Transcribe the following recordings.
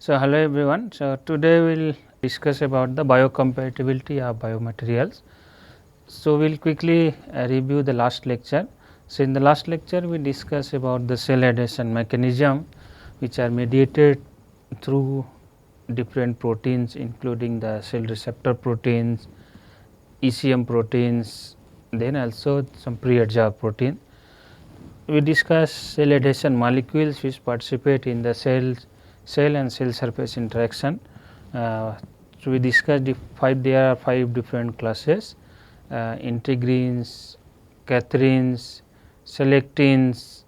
So, hello everyone. So, today we will discuss about the biocompatibility of biomaterials. So, we will quickly review the last lecture. So, in the last lecture we discussed about the cell adhesion mechanism which are mediated through different proteins including the cell receptor proteins, ECM proteins, then also some pre-adsorbed protein. We discussed cell adhesion molecules which participate in the cell and cell surface interaction. So, we discussed there are 5 different classes: integrins, catherines, selectins,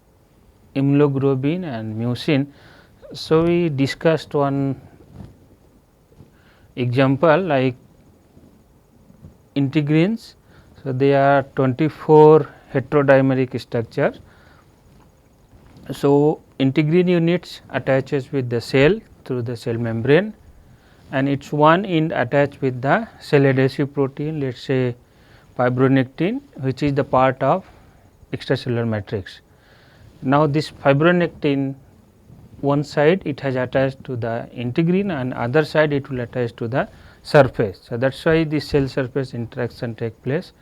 immunoglobulin and mucin. So, we discussed one example like integrins. So, they are 24 heterodimeric structure. So, integrin units attaches with the cell through the cell membrane, and its one end attached with the cell adhesive protein, let us say fibronectin, which is the part of extracellular matrix. Now, this fibronectin, one side it has attached to the integrin and other side it will attach to the surface. So, that is why the cell surface interaction take place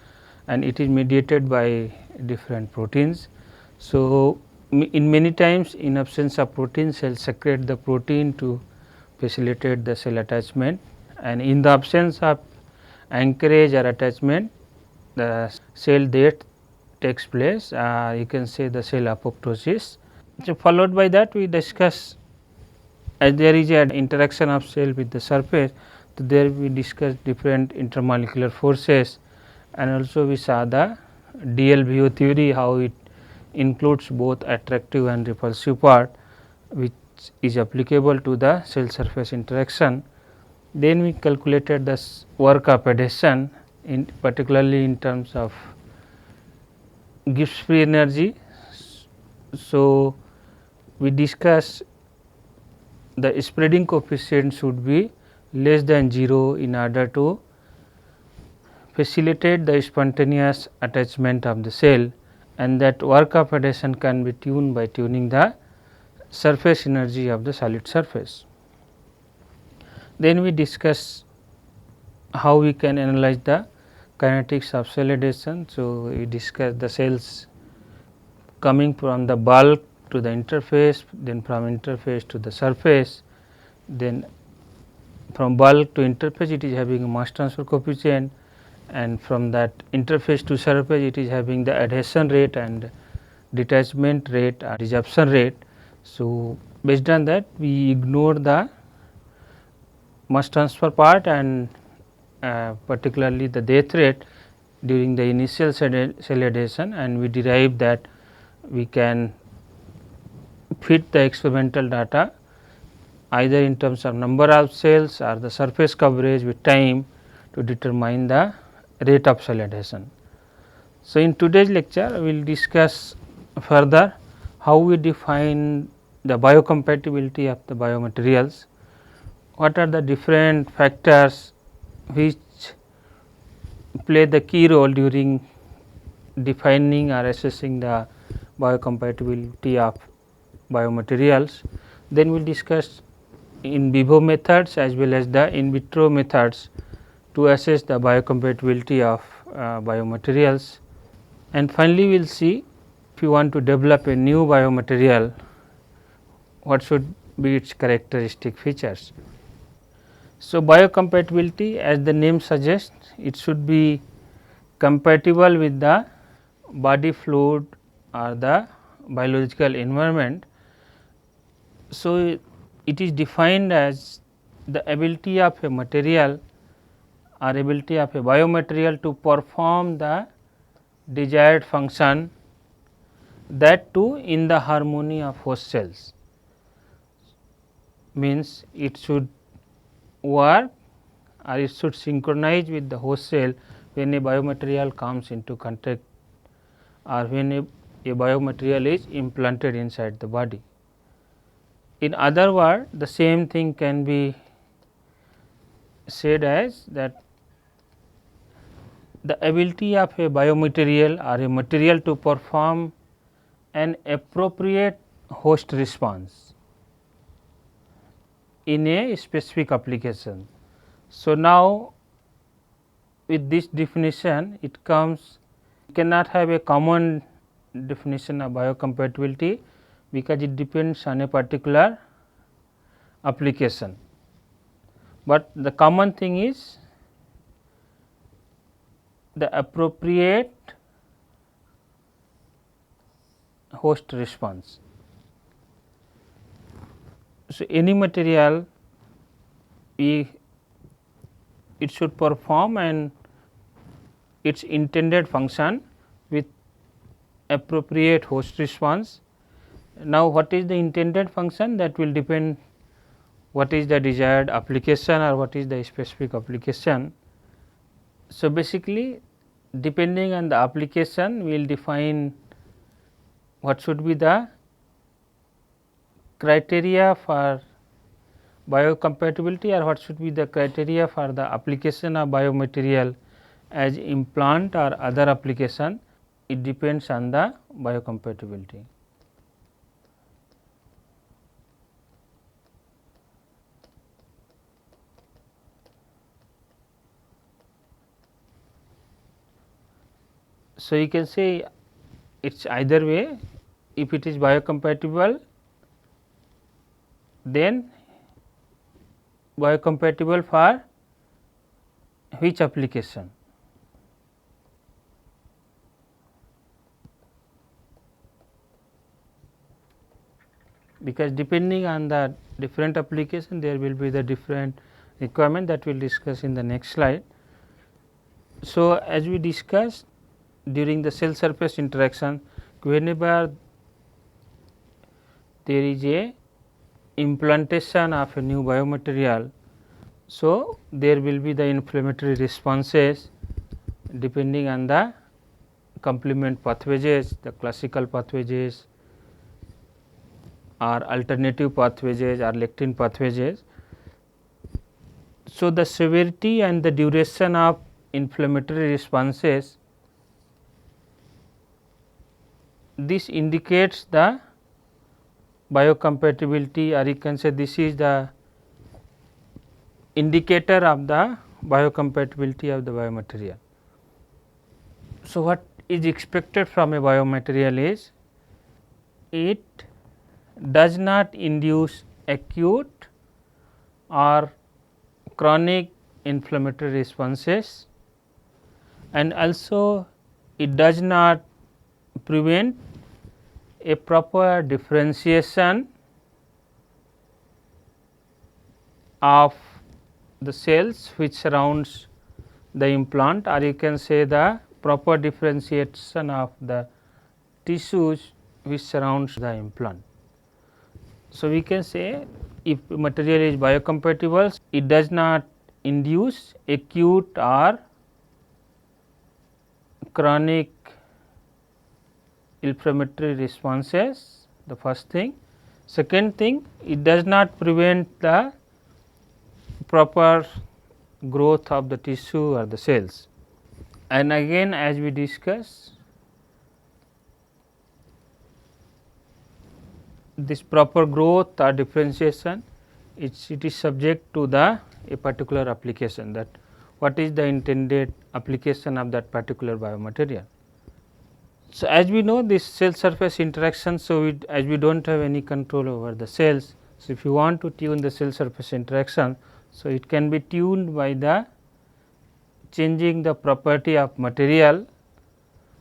and it is mediated by different proteins. So, in many times in absence of protein, cells secrete the protein to facilitate the cell attachment, and in the absence of anchorage or attachment, the cell death takes place. You can say the cell apoptosis. So, followed by that we discuss, as there is an interaction of cell with the surface, so there we discuss different intermolecular forces, and also we saw the DLBO theory, how it includes both attractive and repulsive part which is applicable to the cell surface interaction. Then we calculated the work of adhesion in particularly in terms of Gibbs free energy. So, we discuss the spreading coefficient should be less than 0 in order to facilitate the spontaneous attachment of the cell, and that work of adhesion can be tuned by tuning the surface energy of the solid surface. Then we discuss how we can analyze the kinetics of cell adhesion. So, we discuss the cells coming from the bulk to the interface, then from interface to the surface, then from bulk to interface it is having a mass transfer coefficient, and from that interface to surface it is having the adhesion rate and detachment rate or resorption rate. So, based on that we ignore the mass transfer part and particularly the death rate during the initial cell adhesion, and we derive that we can fit the experimental data either in terms of number of cells or the surface coverage with time to determine the rate of cell adhesion. So, in today's lecture we will discuss further how we define the biocompatibility of the biomaterials, what are the different factors which play the key role during defining or assessing the biocompatibility of biomaterials. Then we will discuss in vivo methods as well as the in vitro methods to assess the biocompatibility of biomaterials, and finally we will see if you want to develop a new biomaterial, what should be its characteristic features. So, biocompatibility, as the name suggests, it should be compatible with the body fluid or the biological environment. So, it is defined as the ability of a material or ability of a biomaterial to perform the desired function, that too in the harmony of host cells. Means it should work or it should synchronize with the host cell when a biomaterial comes into contact or when a biomaterial is implanted inside the body. In other words, the same thing can be said as that the ability of a biomaterial or a material to perform an appropriate host response in a specific application. So, now with this definition it comes, you cannot have a common definition of biocompatibility, because it depends on a particular application, but the common thing is the appropriate host response. So, any material it should perform and its intended function with appropriate host response. Now, what is the intended function? That will depend what is the desired application or what is the specific application. So, basically depending on the application we will define what should be the criteria for biocompatibility or what should be the criteria for the application of biomaterial as implant or other application. It depends on the biocompatibility. So, you can say it is either way. If it is biocompatible, then biocompatible for which application? Because depending on the different application there will be the different requirement that we will discuss in the next slide. So, as we discussed during the cell surface interaction, whenever there is a implantation of a new biomaterial, so there will be the inflammatory responses depending on the complement pathways, the classical pathways or alternative pathways or lectin pathways. So, the severity and the duration of inflammatory responses, this indicates the biocompatibility, or you can say this is the indicator of the biocompatibility of the biomaterial. So, what is expected from a biomaterial is it does not induce acute or chronic inflammatory responses, and also it does not prevent a proper differentiation of the cells which surrounds the implant, or you can say the proper differentiation of the tissues which surrounds the implant. So, we can say if material is biocompatible, it does not induce acute or chronic inflammatory responses, the first thing. Second thing, it does not prevent the proper growth of the tissue or the cells. And again, as we discussed, this proper growth or differentiation, it is subject to the a particular application, that what is the intended application of that particular biomaterial. So, as we know this cell surface interaction, so as we do not have any control over the cells. So, if you want to tune the cell surface interaction, so it can be tuned by the changing the property of material,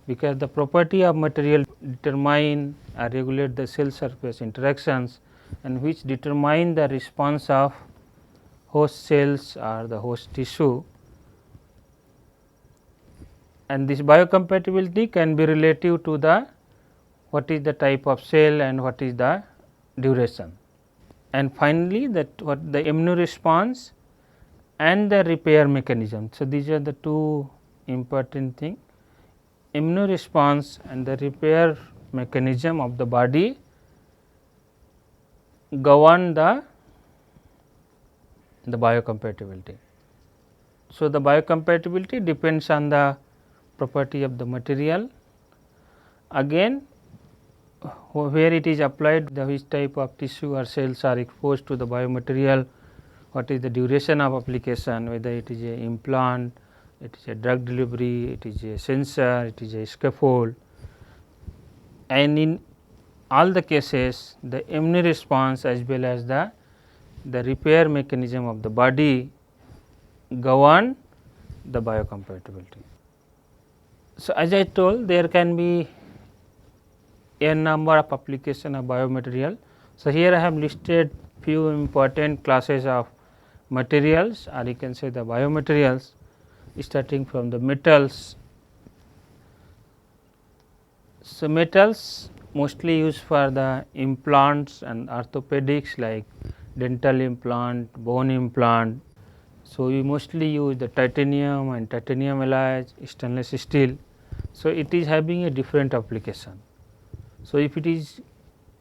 because the property of material determine or regulate the cell surface interactions, and which determine the response of host cells or the host tissue. And this biocompatibility can be relative to the what is the type of cell and what is the duration. And finally, that what the immune response and the repair mechanism. So, these are the two important things, immune response and the repair mechanism of the body govern the biocompatibility. So, the biocompatibility depends on the property of the material. Again, where it is applied, the which type of tissue or cells are exposed to the biomaterial, what is the duration of application, whether it is a implant, it is a drug delivery, it is a sensor, it is a scaffold, and in all the cases the immune response as well as the repair mechanism of the body govern the biocompatibility. So, as I told, there can be a number of application of biomaterial. So, here I have listed few important classes of materials, or you can say the biomaterials, starting from the metals. So, metals mostly used for the implants and orthopedics like dental implant, bone implant. So, we mostly use the titanium and titanium alloys, stainless steel. So, it is having a different application. So, if it is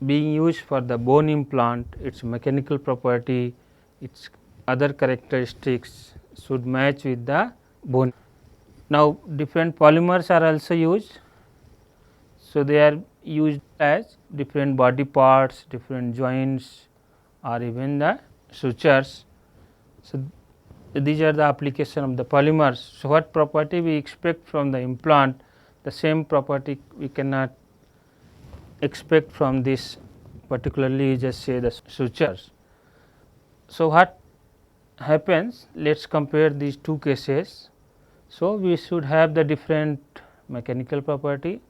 being used for the bone implant, its mechanical property, its other characteristics should match with the bone. Now, different polymers are also used. So, they are used as different body parts, different joints, or even the sutures. So, these are the application of the polymers. So, what property we expect from the implant, the same property we cannot expect from this, particularly just say the sutures. So, what happens, let us compare these two cases. So, we should have the different mechanical property.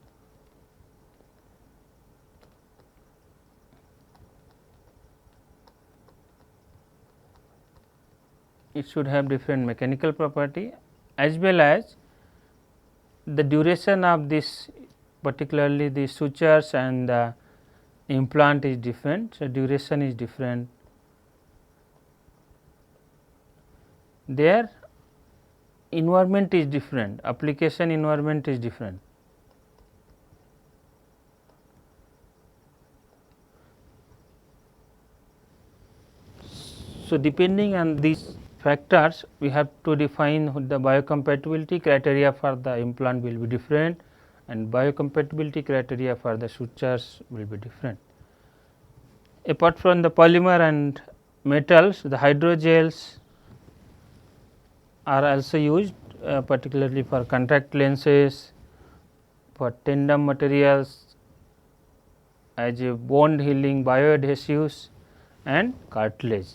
It should have different mechanical property as well as the duration of this, particularly the sutures and the implant is different. So, duration is different. Their environment is different, application environment is different. So, depending on these factors, we have to define the biocompatibility criteria for the implant will be different, and biocompatibility criteria for the sutures will be different. Apart from the polymer and metals, the hydrogels are also used, particularly for contact lenses, for tandem materials, as a bond healing bioadhesives and cartilage.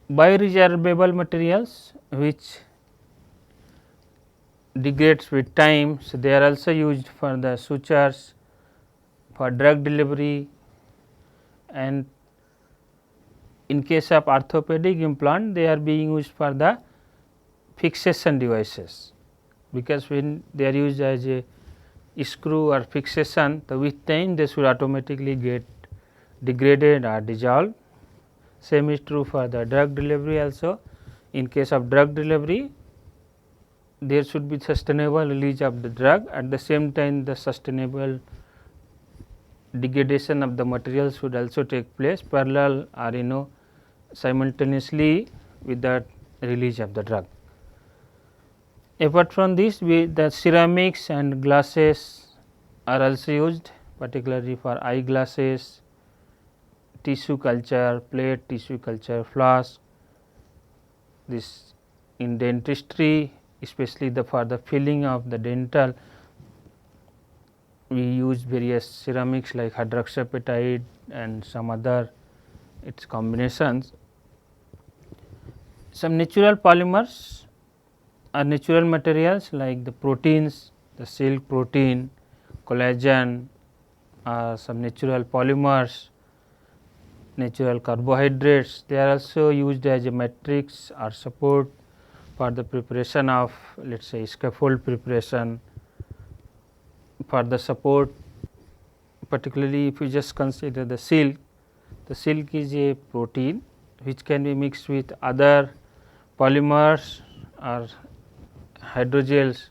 Bioresorbable materials which degrades with time. So, they are also used for the sutures, for drug delivery, and in case of orthopedic implant they are being used for the fixation devices, because when they are used as a screw or fixation, so with time they should automatically get degraded or dissolved. Same is true for the drug delivery also. In case of drug delivery, there should be sustainable release of the drug, at the same time the sustainable degradation of the material should also take place parallel or simultaneously with the release of the drug. Apart from this, the ceramics and glasses are also used, particularly for eyeglasses, tissue culture, plate, tissue culture, flask. This in dentistry, especially for the filling of the dental, we use various ceramics like hydroxyapatite and some other its combinations. Some natural polymers are natural materials like the proteins, the silk protein, collagen, some natural polymers, natural carbohydrates. They are also used as a matrix or support for the preparation of, let us say, scaffold preparation, for the support, particularly if you just consider the silk. The silk is a protein which can be mixed with other polymers or hydrogels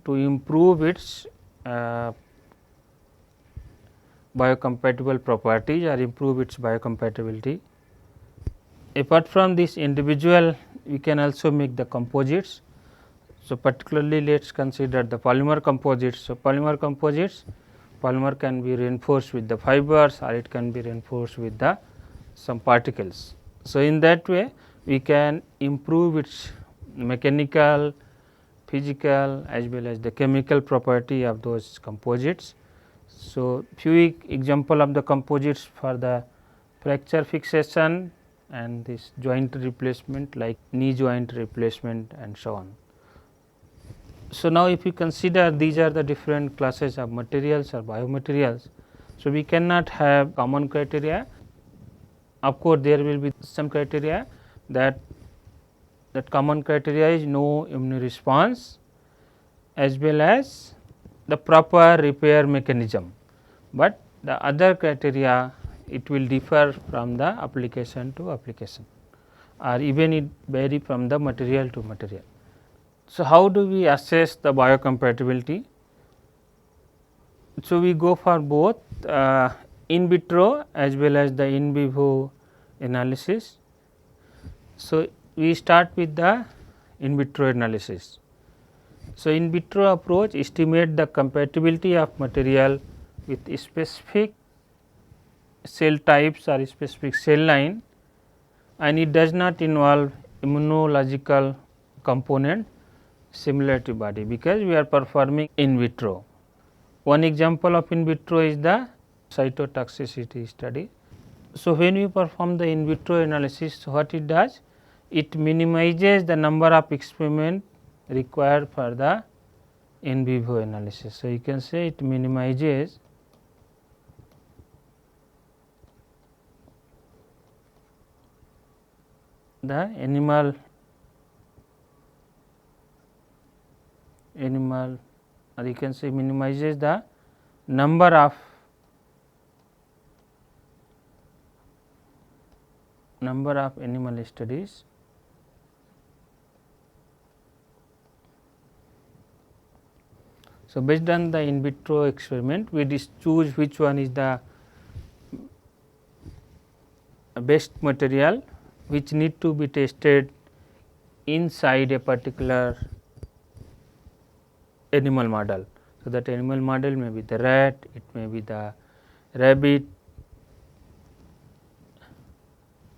to improve its biocompatible properties or improve its biocompatibility. Apart from this individual, we can also make the composites. So, particularly let us consider the polymer composites. So, polymer composites, polymer can be reinforced with the fibers or it can be reinforced with the some particles. So, in that way we can improve its mechanical, physical as well as the chemical property of those composites. So, few example of the composites for the fracture fixation and this joint replacement like knee joint replacement and so on. So, now if you consider these are the different classes of materials or biomaterials. So, we cannot have common criteria. Of course, there will be some criteria that common criteria is no immune response as well as the proper repair mechanism, but the other criteria it will differ from the application to application or even it vary from the material to material. So, how do we assess the biocompatibility? So, we go for both in vitro as well as the in vivo analysis. So, we start with the in vitro analysis. So, in vitro approach estimate the compatibility of material with specific cell types or specific cell line, and it does not involve immunological component similar to body, because we are performing in vitro. One example of in vitro is the cytotoxicity study. So, when we perform the in vitro analysis, what it does? It minimizes the number of experiment required for the in vivo analysis. So, you can say it minimizes the animal or you can say minimizes the number of animal studies So, based on the in vitro experiment, we choose which one is the best material which need to be tested inside a particular animal model. So, that animal model may be the rat, it may be the rabbit.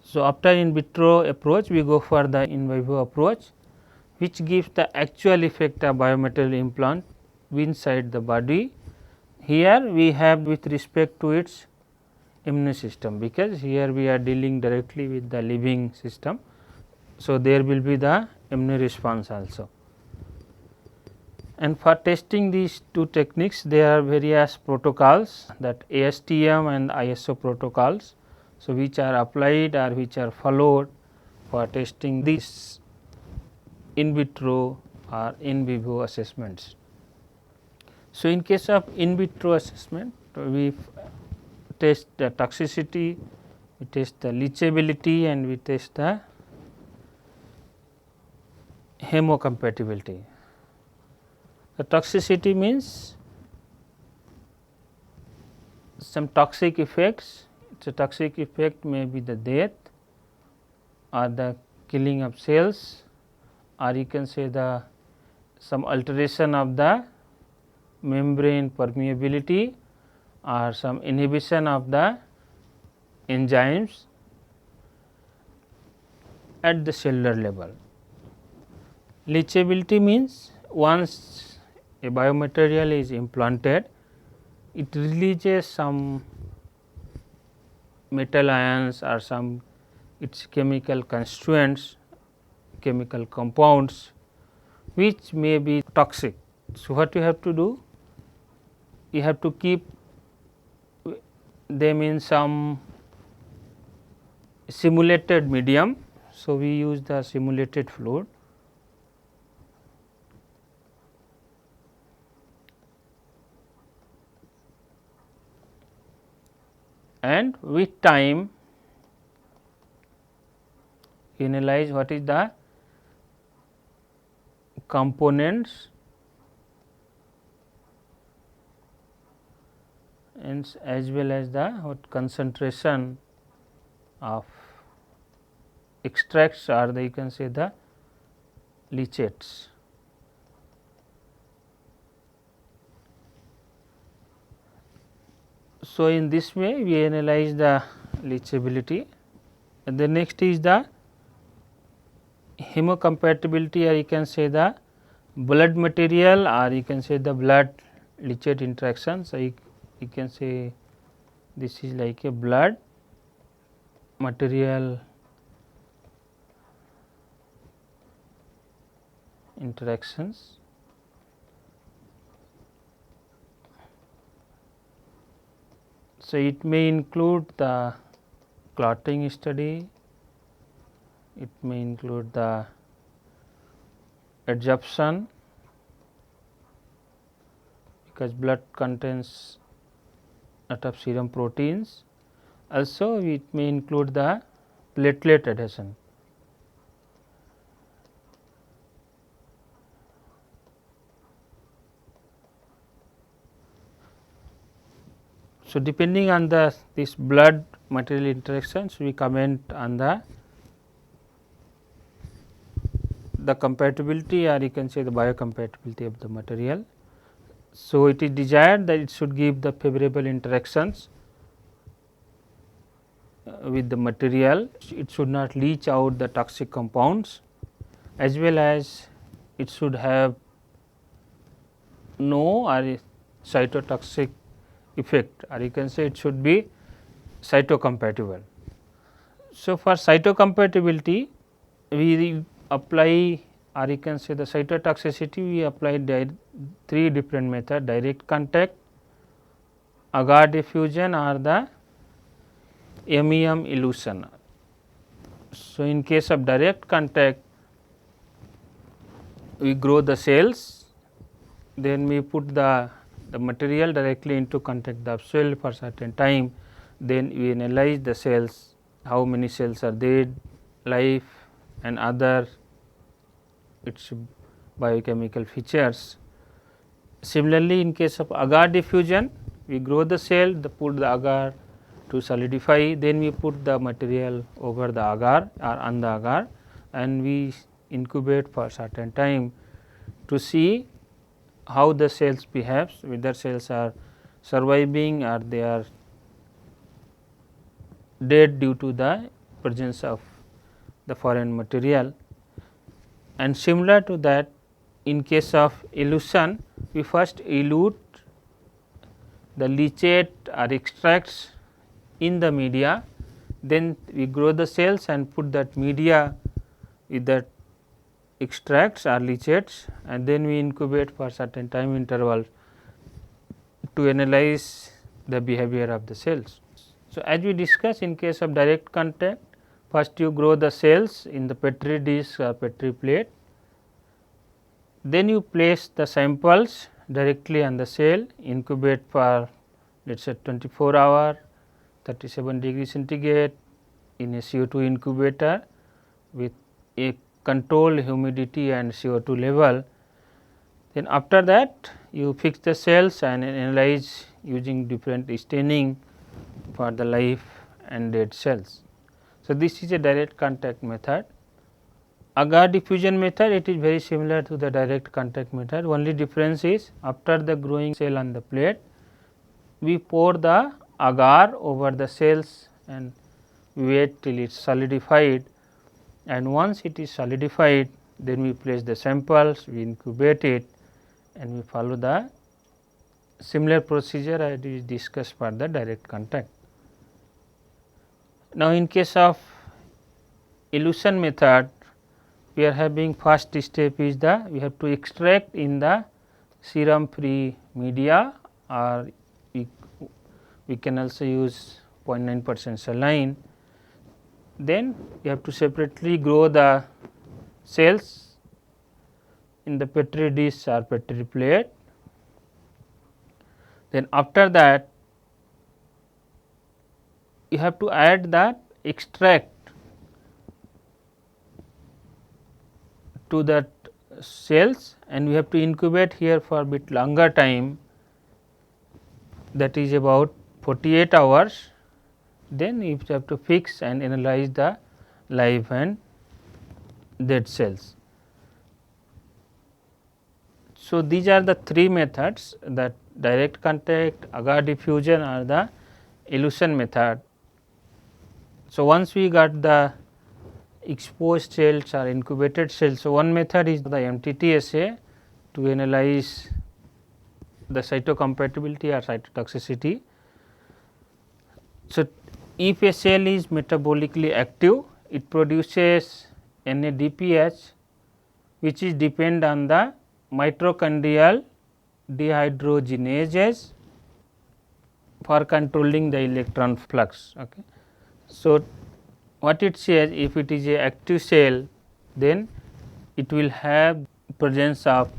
So, after in vitro approach, we go for the in vivo approach, which gives the actual effect of biomaterial implant inside the body. Here we have with respect to its immune system, because here we are dealing directly with the living system. So, there will be the immune response also. And for testing these two techniques, there are various protocols, that ASTM and ISO protocols. So, which are applied or which are followed for testing these in vitro or in vivo assessments. So, in case of in vitro assessment, we test the toxicity, we test the leachability, and we test the hemocompatibility. The toxicity means some toxic effects. So, toxic effect may be the death or the killing of cells, or you can say the some alteration of the membrane permeability or some inhibition of the enzymes at the cellular level. Leachability means once a biomaterial is implanted, it releases some metal ions or some its chemical constituents, chemical compounds which may be toxic. So, what you have to do? You have to keep them in some simulated medium. So, we use the simulated fluid. And with time you analyze what is the components and as well as the what concentration of extracts, or the you can say the leachates. So, in this way we analyze the leachability. And the next is the hemocompatibility, or you can say the blood material, or you can say the blood leachate interaction. So, you can say this is like a blood material interactions. So, it may include the clotting study, it may include the adsorption, because blood contains lot of serum proteins. Also, it may include the platelet adhesion. So, depending on this blood material interactions, we comment on the compatibility, or you can say the biocompatibility of the material. So, it is desired that it should give the favorable interactions with the material. It should not leach out the toxic compounds, as well as it should have no or cytotoxic effect, or you can say it should be cytocompatible. So, for cytocompatibility, we apply, or you can say the cytotoxicity, we apply three different methods: direct contact, agar diffusion, or the MEM elution. So, in case of direct contact, we grow the cells, then we put the material directly into contact the cell for certain time, then we analyze the cells, how many cells are dead, life, and other its biochemical features. Similarly, in case of agar diffusion, we grow the cell, put the agar to solidify, then we put the material over the agar or on the agar, and we incubate for certain time to see how the cells behaves, whether cells are surviving or they are dead due to the presence of the foreign material. And similar to that, in case of elution, we first elute the leachate or extracts in the media, then we grow the cells and put that media with that extracts or leachates, and then we incubate for certain time interval to analyze the behavior of the cells. So, as we discussed, in case of direct contact, first you grow the cells in the petri dish or petri plate, then you place the samples directly on the cell, incubate for let us say 24 hour, 37 degree centigrade in a CO2 incubator with a controlled humidity and CO2 level. Then after that, you fix the cells and analyze using different staining for the live and dead cells. So, this is a direct contact method. Agar diffusion method, it is very similar to the direct contact method, only difference is after the growing cell on the plate, we pour the agar over the cells and wait till it is solidified, and once it is solidified, then we place the samples, we incubate it, and we follow the similar procedure as we discussed for the direct contact. Now, in case of elution method, we are having first step is we have to extract in the serum free media, or we can also use 0.9% saline. Then you have to separately grow the cells in the petri dish or petri plate. Then after that, you have to add the extract to that cells, and we have to incubate here for a bit longer time, that is about 48 hours. Then you have to fix and analyze the live and dead cells. So, these are the three methods, that direct contact, agar diffusion, or the elution method. So, once we got the exposed cells or incubated cells, so one method is the MTT assay to analyze the cytocompatibility or cytotoxicity. So, if a cell is metabolically active, it produces NADPH, which is depend on the mitochondrial dehydrogenases for controlling the electron flux. Okay. So, what it says, if it is a active cell, then it will have presence of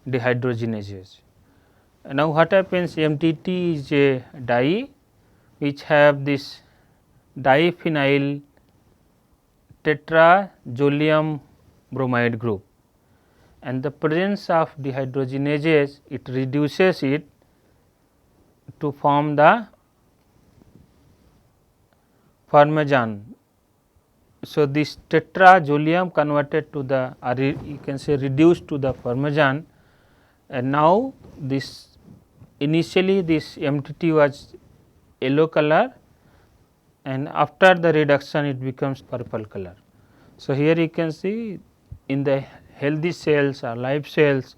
dehydrogenases. Now, what happens, MTT is a dye which have this diphenyl tetrazolium bromide group, and the presence of dehydrogenases, it reduces it to form the pharmajan. So, this tetrazolium converted to the, or you can say reduced to the pharmajan, and now this initially this MTT was yellow color, and after the reduction it becomes purple color. So, here you can see in the healthy cells or live cells,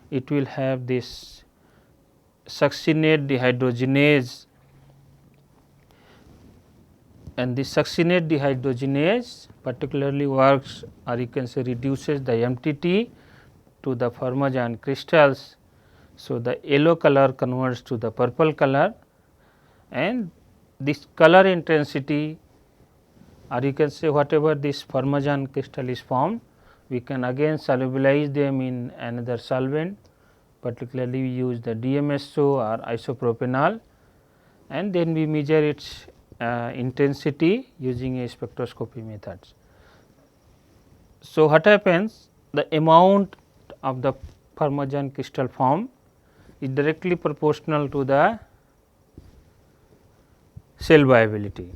it will have this succinate dehydrogenase, and this succinate dehydrogenase particularly works, or you can say reduces the MTT to the pharmajan crystals. So, the yellow color converts to the purple color, and this color intensity, or you can say whatever this pharmajan crystal is formed, we can again solubilize them in another solvent, particularly we use the DMSO or isopropanol, and then we measure its intensity using a spectroscopy methods. So, what happens, the amount of the pharmajan crystal form is directly proportional to the cell viability.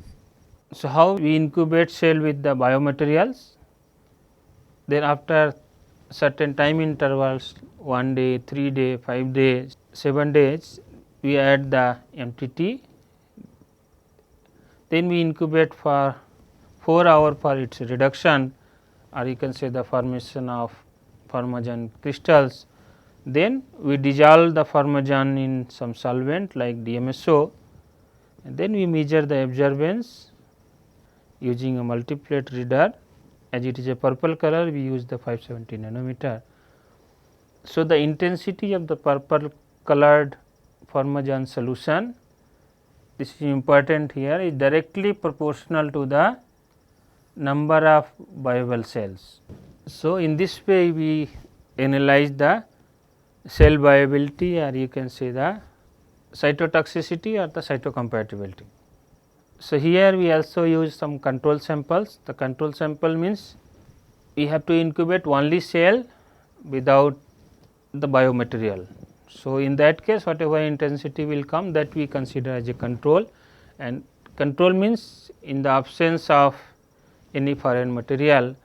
So, how we incubate cell with the biomaterials, then after certain time intervals, 1 day, 3 day, 5 days, 7 days, we add the MTT, then we incubate for 4 hours for its reduction, or you can say the formation of pharmajan crystals. Then we dissolve the pharmajan in some solvent like DMSO, and then we measure the absorbance using a multiplate reader. As it is a purple color, we use the 570 nanometer. So, the intensity of the purple colored pharmajan solution, this is important here, is directly proportional to the number of viable cells. So, in this way we analyze the cell viability, or you can say the cytotoxicity or the cytocompatibility. So, here we also use some control samples. The control sample means we have to incubate only cell without the biomaterial. So, in that case whatever intensity will come, that we consider as a control, and control means in the absence of any foreign material,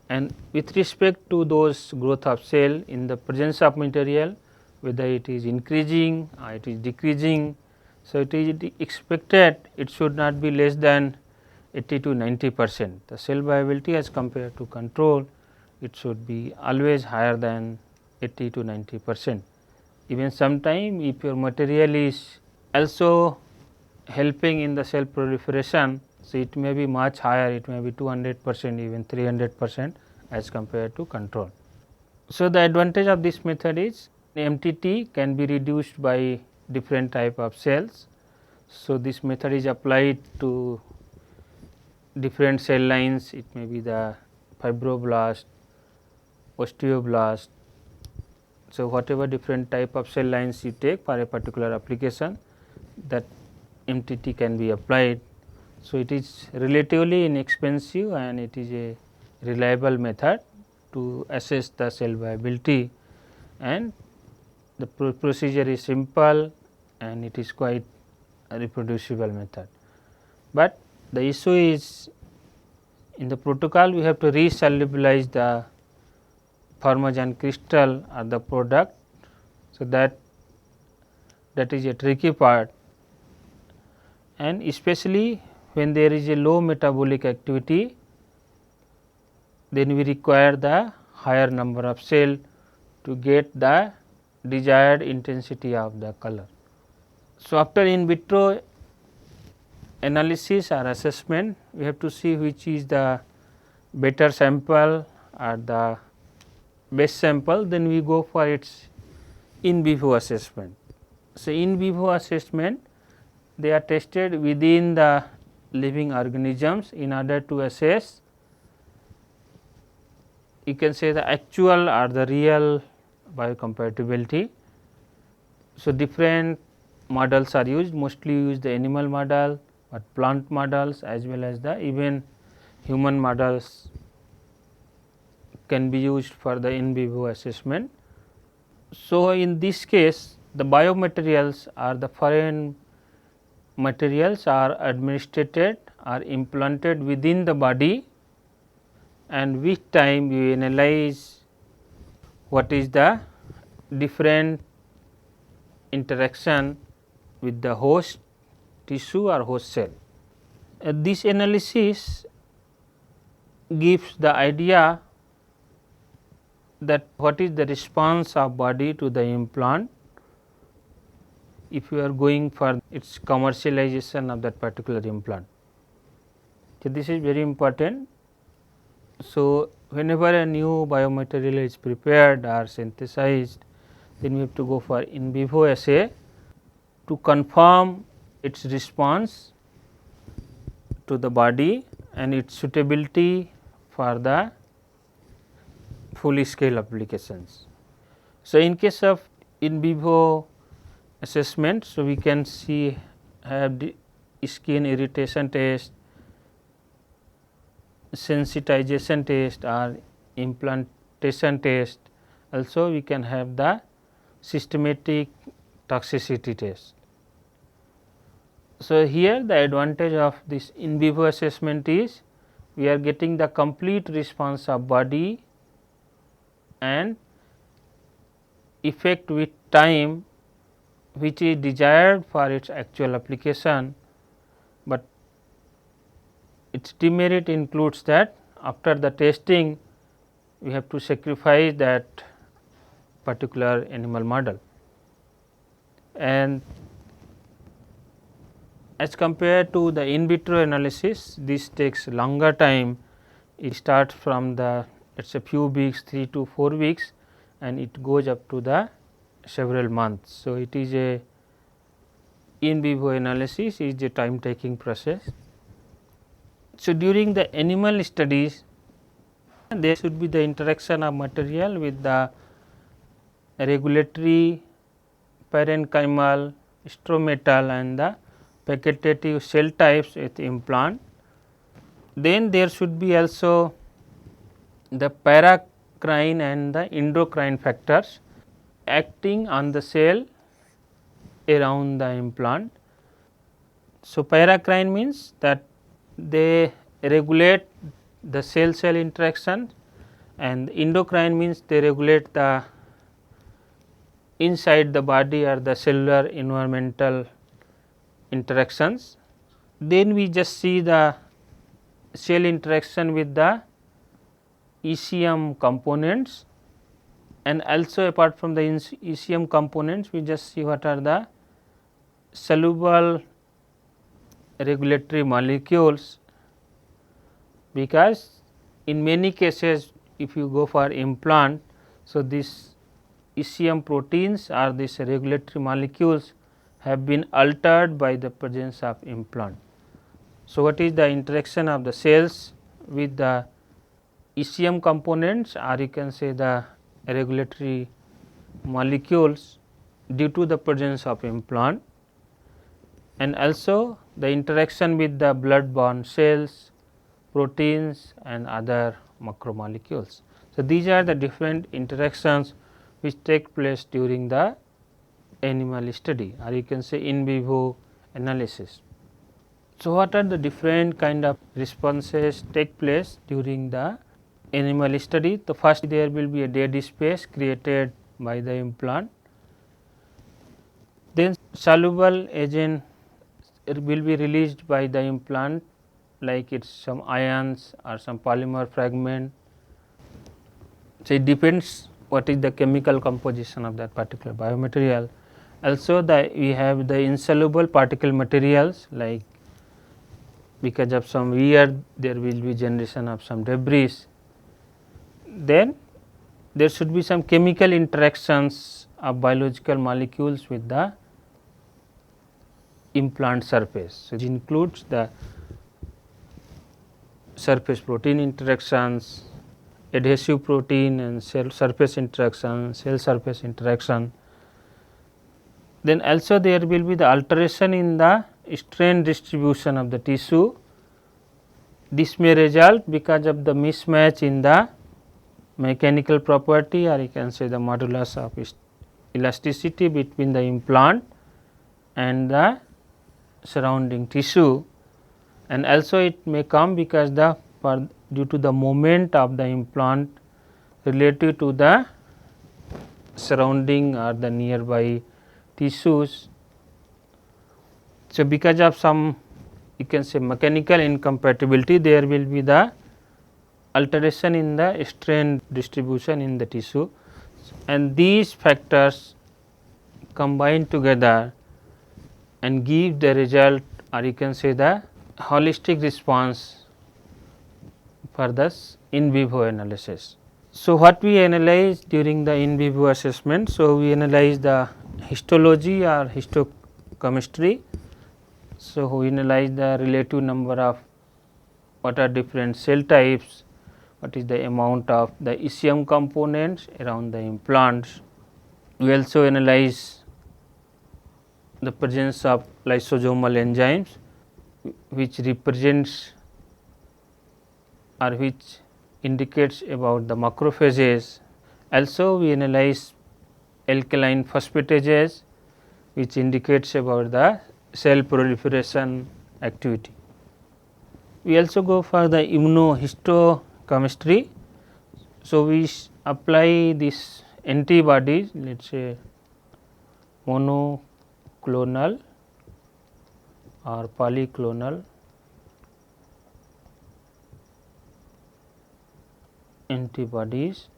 and with respect to those growth of cell in the presence of material, whether it is increasing or it is decreasing. So, it is expected it should not be less than 80 to 90%. The cell viability as compared to control, it should be always higher than 80 to 90%. Even sometime if your material is also helping in the cell proliferation, so it may be much higher, it may be 200%, even 300% as compared to control. So, the advantage of this method is MTT can be reduced by different type of cells. So, this method is applied to different cell lines, it may be the fibroblast, osteoblast. So, whatever different type of cell lines you take for a particular application, that MTT can be applied. So, it is relatively inexpensive and it is a reliable method to assess the cell viability, and the procedure is simple and it is quite a reproducible method. But the issue is in the protocol we have to resolubilize the pharmajan crystal or the product. So, that is a tricky part, and especially when there is a low metabolic activity, then we require the higher number of cell to get the desired intensity of the color. So, after in vitro analysis or assessment, we have to see which is the better sample or the best sample, then we go for its in vivo assessment. So, in vivo assessment, they are tested within the living organisms in order to assess, you can say, the actual or the real biocompatibility. So, different models are used, mostly use the animal model, but plant models as well as the even human models can be used for the in vivo assessment. So, in this case, the biomaterials or the foreign materials are administered or implanted within the body, and with time you analyze what is the different interaction with the host tissue or host cell. This analysis gives the idea that what is the response of body to the implant if you are going for its commercialization of that particular implant. So, this is very important. So, whenever a new biomaterial is prepared or synthesized, then we have to go for in vivo assay to confirm its response to the body and its suitability for the full scale applications. So, in case of in vivo assessment, so we can see have the skin irritation test, sensitization test or implantation test. Also we can have the systematic toxicity test. So, here the advantage of this in vivo assessment is we are getting the complete response of body and effect with time which is desired for its actual application, but its demerit includes that after the testing we have to sacrifice that particular animal model. And as compared to the in vitro analysis, this takes longer time. It starts from the a few weeks, 3 to 4 weeks, and it goes up to the several months. So, it is a in vivo analysis is a time taking process. So, during the animal studies, there should be the interaction of material with the regulatory, parenchymal, stromatal and the vegetative cell types with implant. Then there should be also the paracrine and the endocrine factors acting on the cell around the implant. So, paracrine means that they regulate the cell cell interaction, and endocrine means they regulate the inside the body or the cellular environmental interactions. Then we just see the cell interaction with the ECM components, and also apart from the ECM components we just see what are the soluble regulatory molecules, because in many cases if you go for implant, so this ECM proteins or these regulatory molecules have been altered by the presence of implant. So, what is the interaction of the cells with the ECM components, or you can say the regulatory molecules due to the presence of implant, and also the interaction with the blood borne cells, proteins and other macromolecules. So, these are the different interactions which take place during the animal study, or you can say in vivo analysis. So, what are the different kind of responses take place during the animal study? The first, there will be a dead space created by the implant. Then soluble agent it will be released by the implant, like it's some ions or some polymer fragment. So, it depends what is the chemical composition of that particular biomaterial. Also we have the insoluble particle materials, like because of some wear there will be generation of some debris. Then there should be some chemical interactions of biological molecules with the implant surface. So, it includes the surface protein interactions, adhesive protein and cell surface interaction, cell surface interaction. Then also there will be the alteration in the strain distribution of the tissue. This may result because of the mismatch in the mechanical property, or you can say the modulus of elasticity between the implant and the surrounding tissue, and also it may come because due to the moment of the implant relative to the surrounding or the nearby tissues. So, because of some you can say mechanical incompatibility, there will be the alteration in the strain distribution in the tissue, and these factors combine together and give the result, or you can say the holistic response for this in vivo analysis. So, what we analyze during the in vivo assessment? So, we analyze the histology or histochemistry. So, we analyze the relative number of what are different cell types, what is the amount of the ECM components around the implants. We also analyze the presence of lysosomal enzymes, which represents or which indicates about the macrophages. Also we analyze alkaline phosphatases, which indicates about the cell proliferation activity. We also go for the immunohistochemistry. So, we apply this antibodies, let us say monoclonal or polyclonal antibodies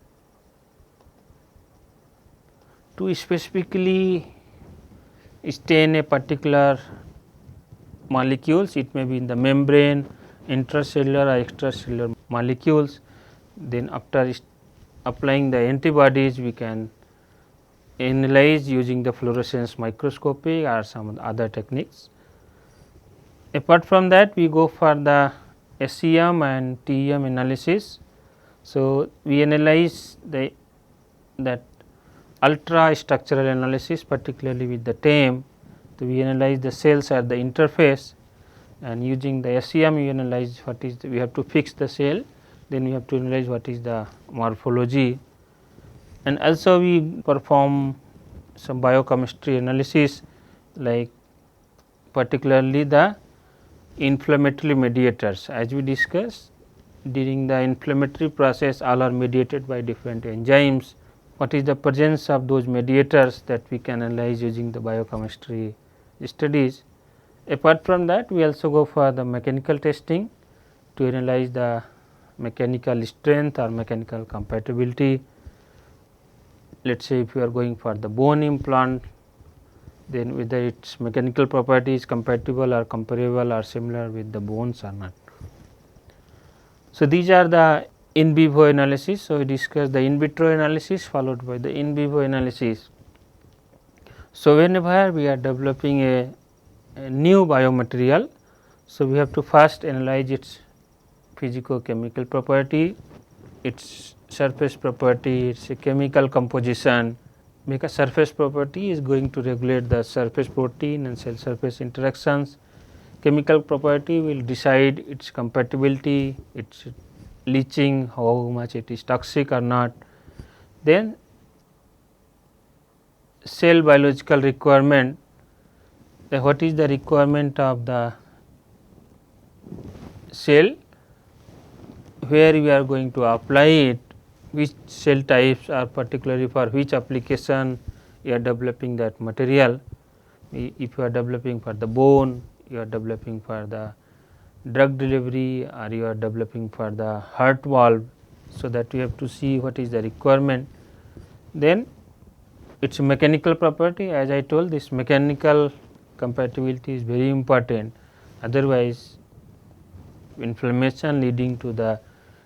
to specifically stain a particular molecules. It may be in the membrane, intracellular or extracellular molecules. Then after applying the antibodies, we can analyze using the fluorescence microscopy or some other techniques. Apart from that, we go for the SEM and TEM analysis. So, we analyze that ultra structural analysis, particularly with the TEM. So, we analyze the cells at the interface, and using the SEM we analyze what is we have to fix the cell, then we have to analyze what is the morphology, and also we perform some biochemistry analysis, like particularly the inflammatory mediators. As we discussed, during the inflammatory process all are mediated by different enzymes. What is the presence of those mediators that we can analyze using the biochemistry studies. Apart from that, we also go for the mechanical testing to analyze the mechanical strength or mechanical compatibility. Let us say if you are going for the bone implant, then whether its mechanical property is compatible or comparable or similar with the bones or not. So, these are the in vivo analysis. So, we discuss the in vitro analysis followed by the in vivo analysis. So, whenever we are developing a new biomaterial, so we have to first analyze its physico-chemical property, its surface property, its chemical composition, because surface property is going to regulate the surface protein and cell surface interactions. Chemical property will decide its compatibility, its leaching, how much it is toxic or not. Then cell biological requirement, what is the requirement of the cell, where we are going to apply it, which cell types are particularly for which application you are developing that material. If you are developing for the bone, you are developing for the drug delivery or you are developing for the heart valve. So, that you have to see what is the requirement. Then its mechanical property, as I told, this mechanical compatibility is very important, otherwise inflammation leading to the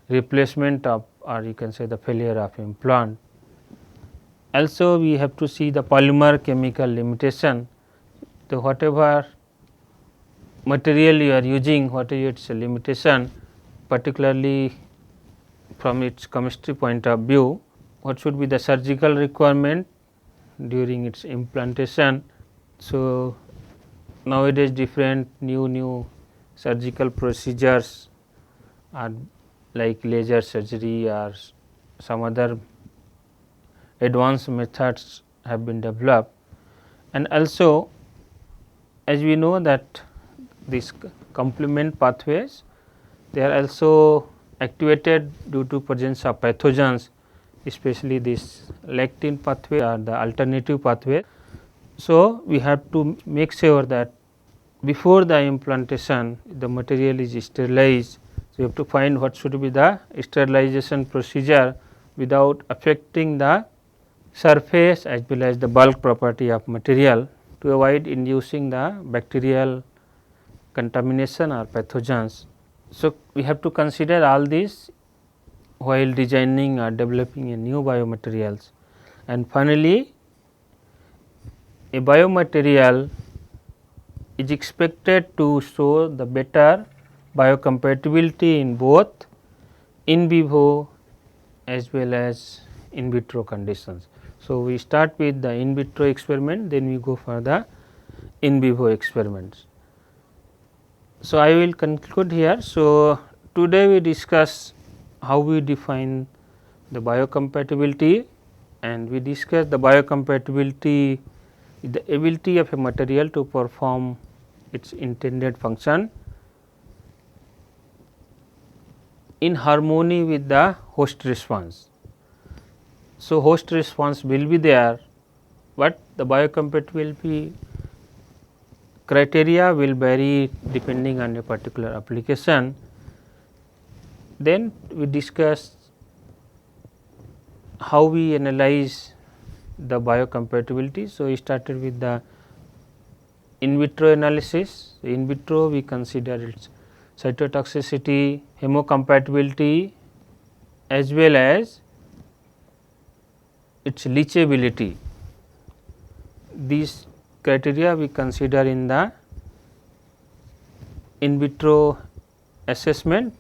replacement of, or you can say the failure of implant. Also we have to see the polymer chemical limitation. So, whatever material you are using, what is its limitation, particularly from its chemistry point of view, what should be the surgical requirement during its implantation. So, nowadays different new surgical procedures are like laser surgery or some other advanced methods have been developed, and also as we know that these complement pathways, they are also activated due to presence of pathogens, especially this lectin pathway or the alternative pathway. So, we have to make sure that before the implantation the material is sterilized. So, you have to find what should be the sterilization procedure without affecting the surface as well as the bulk property of material, to avoid inducing the bacterial contamination or pathogens. So, we have to consider all these while designing or developing a new biomaterials. And finally, a biomaterial is expected to show the better biocompatibility in both in vivo as well as in vitro conditions. So, we start with the in vitro experiment, then we go for the in vivo experiments. So, I will conclude here. So, today we discuss how we define the biocompatibility, and we discuss the biocompatibility is the ability of a material to perform its intended function in harmony with the host response. So, host response will be there, but the biocompatibility criteria will vary depending on a particular application. Then we discuss how we analyze the biocompatibility. So, we started with the in vitro analysis. In vitro we consider its cytotoxicity, hemocompatibility as well as its leachability. These criteria we consider in the in vitro assessment,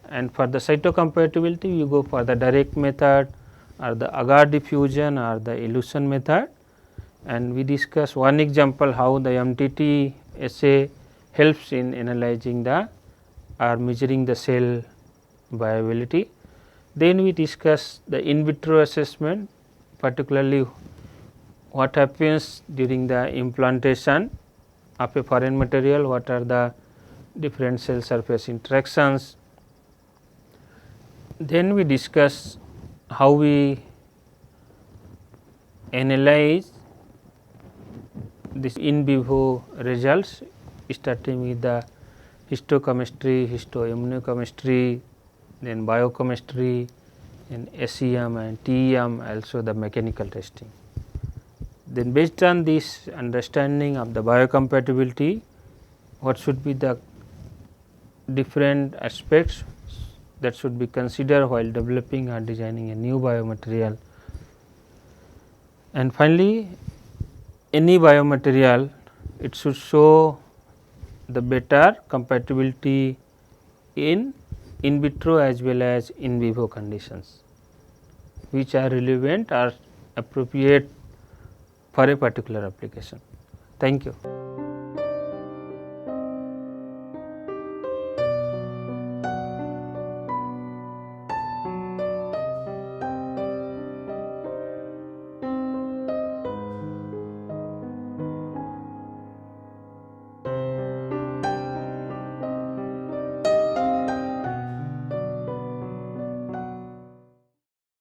and for the cytocompatibility we go for the direct method or the agar diffusion or the elution method, and we discuss one example how the MTT assay helps in analyzing the or measuring the cell viability. Then we discuss the in vitro assessment, particularly what happens during the implantation of a foreign material, what are the different cell surface interactions. Then we discuss how we analyze this in vivo results, starting with the histochemistry, histoimmunochemistry, then biochemistry, and SEM and TEM, also the mechanical testing. Then based on this understanding of the biocompatibility, what should be the different aspects that should be considered while developing or designing a new biomaterial. And finally, any biomaterial, it should show the better compatibility in vitro as well as in vivo conditions, which are relevant or appropriate for a particular application. Thank you.